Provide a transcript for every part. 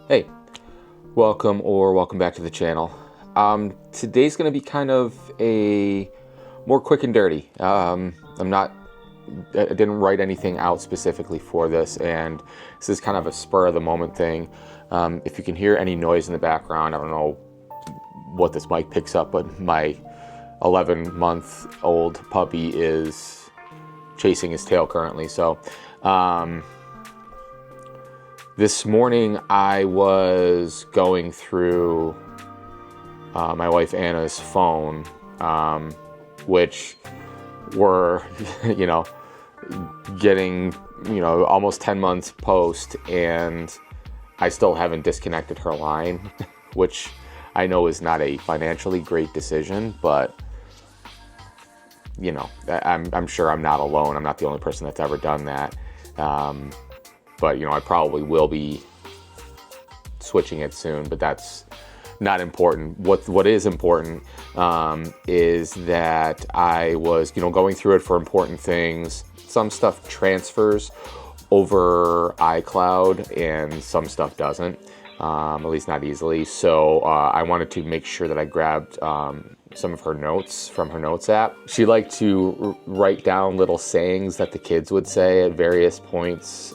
Hey, welcome back to the channel. Today's going to be kind of a more quick and dirty. I didn't write anything out specifically for this, and this is kind of a spur of the moment thing. If you can hear any noise in the background, I don't know what this mic picks up, but my 11-month-old puppy is chasing his tail currently. So, this morning I was going through my wife Anna's phone, which were, getting, almost 10 months post, and I still haven't disconnected her line, which I know is not a financially great decision, but I'm sure I'm not alone. I'm not the only person that's ever done that. But I probably will be switching it soon, but that's not important. What is important is that I was going through it for important things. Some stuff transfers over iCloud and some stuff doesn't, at least not easily. So I wanted to make sure that I grabbed some of her notes from her notes app. She liked to write down little sayings that the kids would say at various points.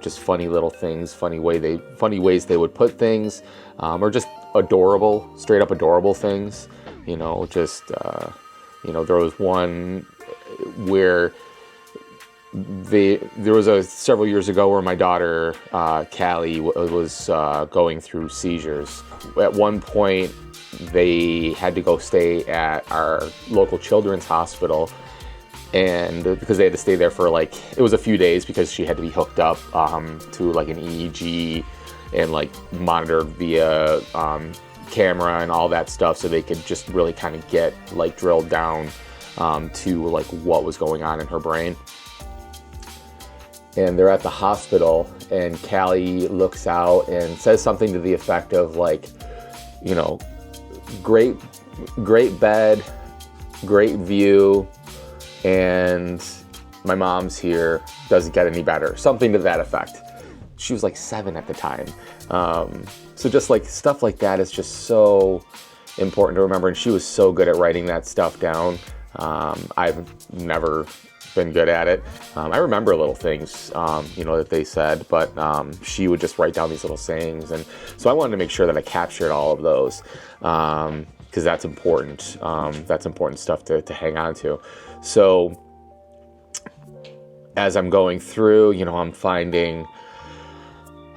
Just funny little things, funny ways they would put things, or just adorable, straight up adorable things. There was one where there was several years ago where my daughter Callie was going through seizures. At one point, they had to go stay at our local children's hospital. And because they had to stay there for it was a few days because she had to be hooked up to an EEG and monitored via camera and all that stuff, so they could just really kind of get drilled down to what was going on in her brain. And they're at the hospital, and Callie looks out and says something to the effect of great bed, great view, and my mom's here, doesn't get any better. Something to that effect. She was 7 at the time. So just stuff like that is just so important to remember. And she was so good at writing that stuff down. I've never been good at it. I remember little things, that they said, but she would just write down these little sayings. And so I wanted to make sure that I captured all of those, because that's important. That's important stuff to hang on to. So as I'm going through, I'm finding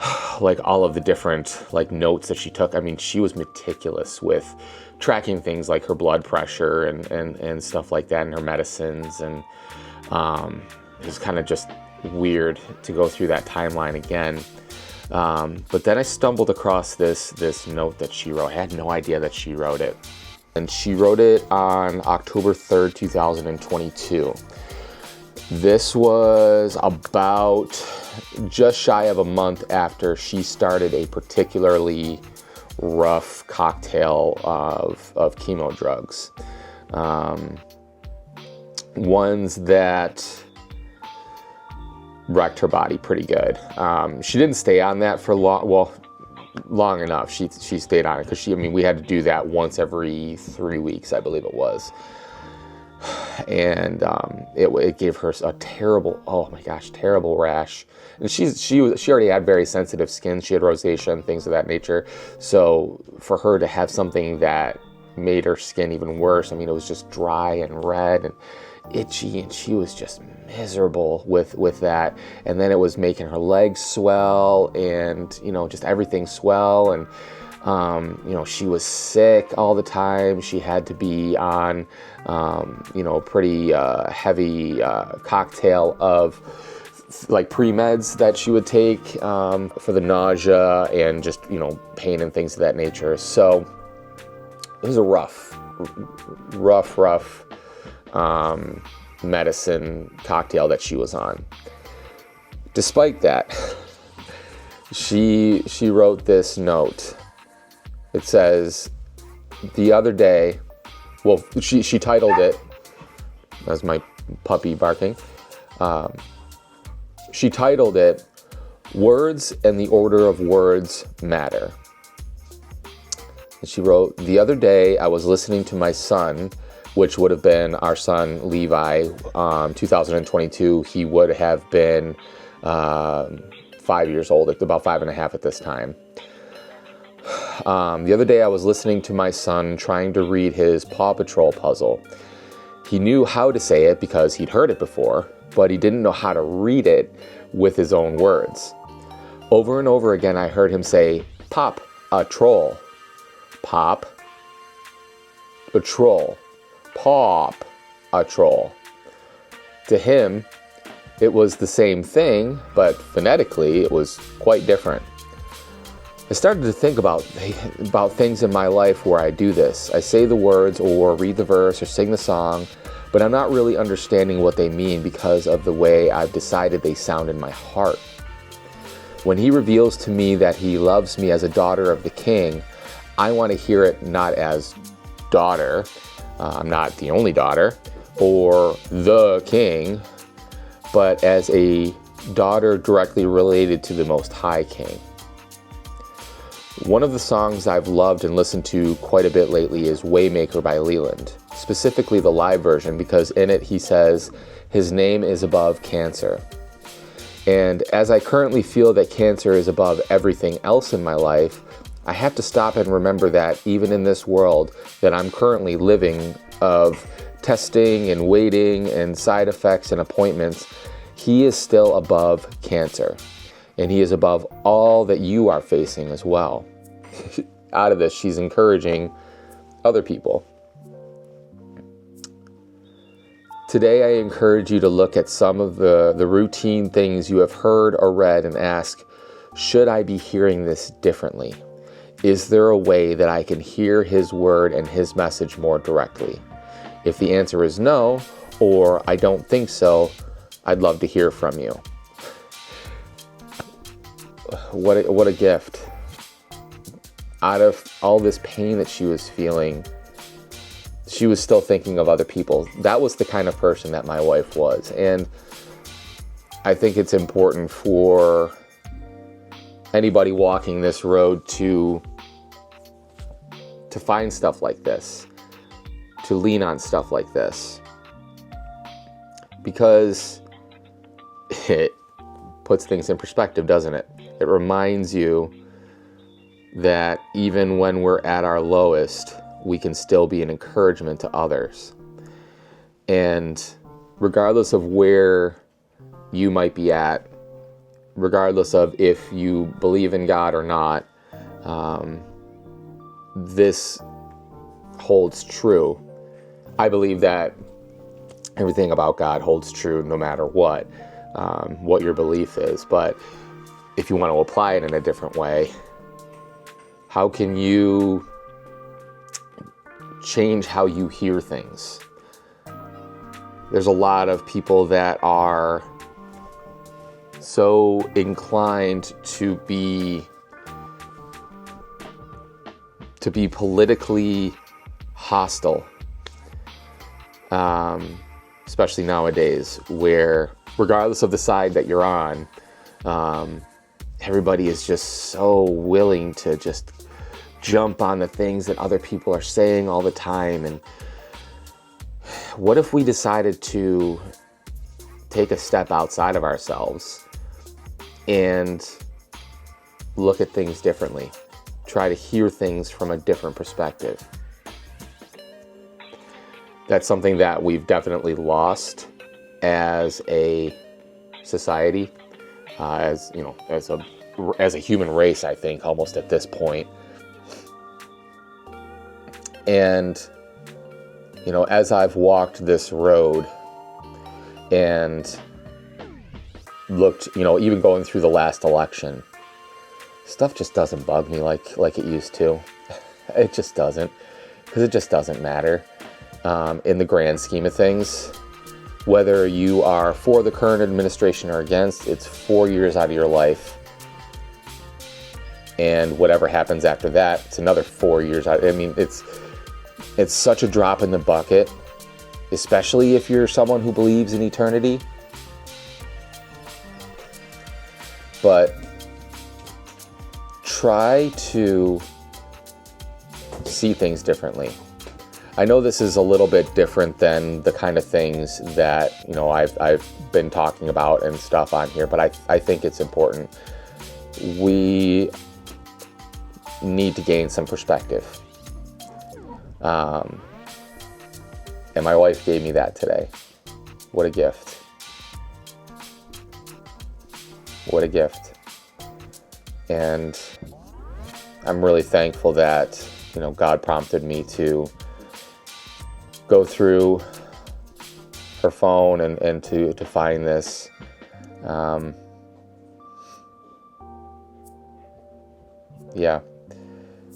all of the different notes that she took. I mean, she was meticulous with tracking things like her blood pressure and stuff like that, and her medicines. And it was kind of just weird to go through that timeline again. But then I stumbled across this note that she wrote. I had no idea that she wrote it. And she wrote it on October 3rd, 2022. This was about just shy of a month after she started a particularly rough cocktail of chemo drugs. Ones that wrecked her body pretty good. She didn't stay on that for long enough. She stayed on it because we had to do that once every 3 weeks, I believe it was. And it gave her a terrible rash. And she already had very sensitive skin. She had rosacea and things of that nature. So for her to have something that made her skin even worse, it was just dry and red and itchy, and she was just miserable with that. And then it was making her legs swell, and just everything swell. And she was sick all the time. She had to be on pretty heavy cocktail of pre-meds that she would take for the nausea and just pain and things of that nature. So it was a rough medicine cocktail that she was on. Despite that, she wrote this note. It says, the other day, she titled it, that's my puppy barking. She titled it, Words and the order of words matter. And she wrote, the other day I was listening to my son, which would have been our son Levi, 2022. He would have been 5 years old, about 5.5 at this time. The other day I was listening to my son trying to read his Paw Patrol puzzle. He knew how to say it because he'd heard it before, but he didn't know how to read it with his own words. Over and over again I heard him say, "Pop, a troll." Pop, a troll. Pop, a troll. To him, it was the same thing, but phonetically it was quite different. I started to think about things in my life where I do this. I say the words or read the verse or sing the song, but I'm not really understanding what they mean because of the way I've decided they sound in my heart. When he reveals to me that he loves me as a daughter of the King, I want to hear it not as daughter, I'm not the only daughter, or the King, but as a daughter directly related to the Most High King. One of the songs I've loved and listened to quite a bit lately is Waymaker by Leland, specifically the live version, because in it he says, his name is above cancer. And as I currently feel that cancer is above everything else in my life, I have to stop and remember that even in this world that I'm currently living of testing and waiting and side effects and appointments, he is still above cancer. And he is above all that you are facing as well. Out of this, she's encouraging other people. Today, I encourage you to look at some of the routine things you have heard or read and ask, should I be hearing this differently? Is there a way that I can hear his word and his message more directly? If the answer is no, or I don't think so, I'd love to hear from you. What a gift. Out of all this pain that she was feeling, she was still thinking of other people. That was the kind of person that my wife was. And I think it's important for anybody walking this road to find stuff like this, to lean on stuff like this, because it puts things in perspective, doesn't it? It reminds you that even when we're at our lowest, we can still be an encouragement to others. And regardless of where you might be at, regardless of if you believe in God or not, this holds true. I believe that everything about God holds true no matter what your belief is. But if you want to apply it in a different way, how can you change how you hear things? There's a lot of people that are so inclined to be politically hostile, especially nowadays, where regardless of the side that you're on, everybody is just so willing to just jump on the things that other people are saying all the time. And what if we decided to take a step outside of ourselves and look at things differently, try to hear things from a different perspective? That's something that we've definitely lost as a society, as a human race, I think, almost at this point. And, as I've walked this road and looked, even going through the last election, stuff just doesn't bug me like it used to. It just doesn't, because it just doesn't matter in the grand scheme of things. Whether you are for the current administration or against, it's 4 years out of your life. And whatever happens after that, it's another 4 years out. I mean, it's such a drop in the bucket, especially if you're someone who believes in eternity. But try to see things differently. I know this is a little bit different than the kind of things that, I've been talking about and stuff on here, but I think it's important. We need to gain some perspective. And my wife gave me that today. What a gift. What a gift. And I'm really thankful that, God prompted me to go through her phone and to find this.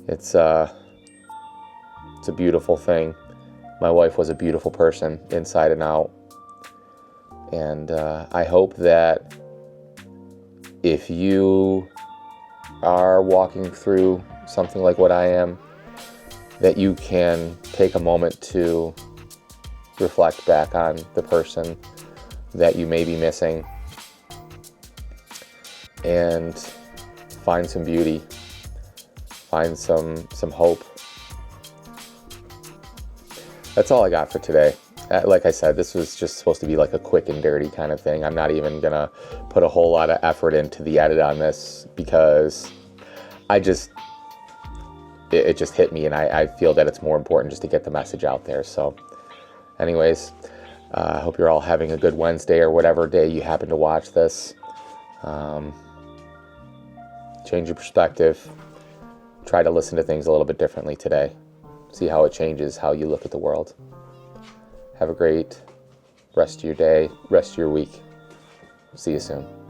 It's a beautiful thing. My wife was a beautiful person inside and out. And I hope that if you are walking through something like what I am, that you can take a moment to reflect back on the person that you may be missing and find some beauty, find some hope. That's all I got for today. Like I said, this was just supposed to be like a quick and dirty kind of thing. I'm not even gonna put a whole lot of effort into the edit on this because it just hit me, and I feel that it's more important just to get the message out there. So anyways, I hope you're all having a good Wednesday or whatever day you happen to watch this. Change your perspective. Try to listen to things a little bit differently today. See how it changes how you look at the world. Have a great rest of your day, rest of your week. See you soon.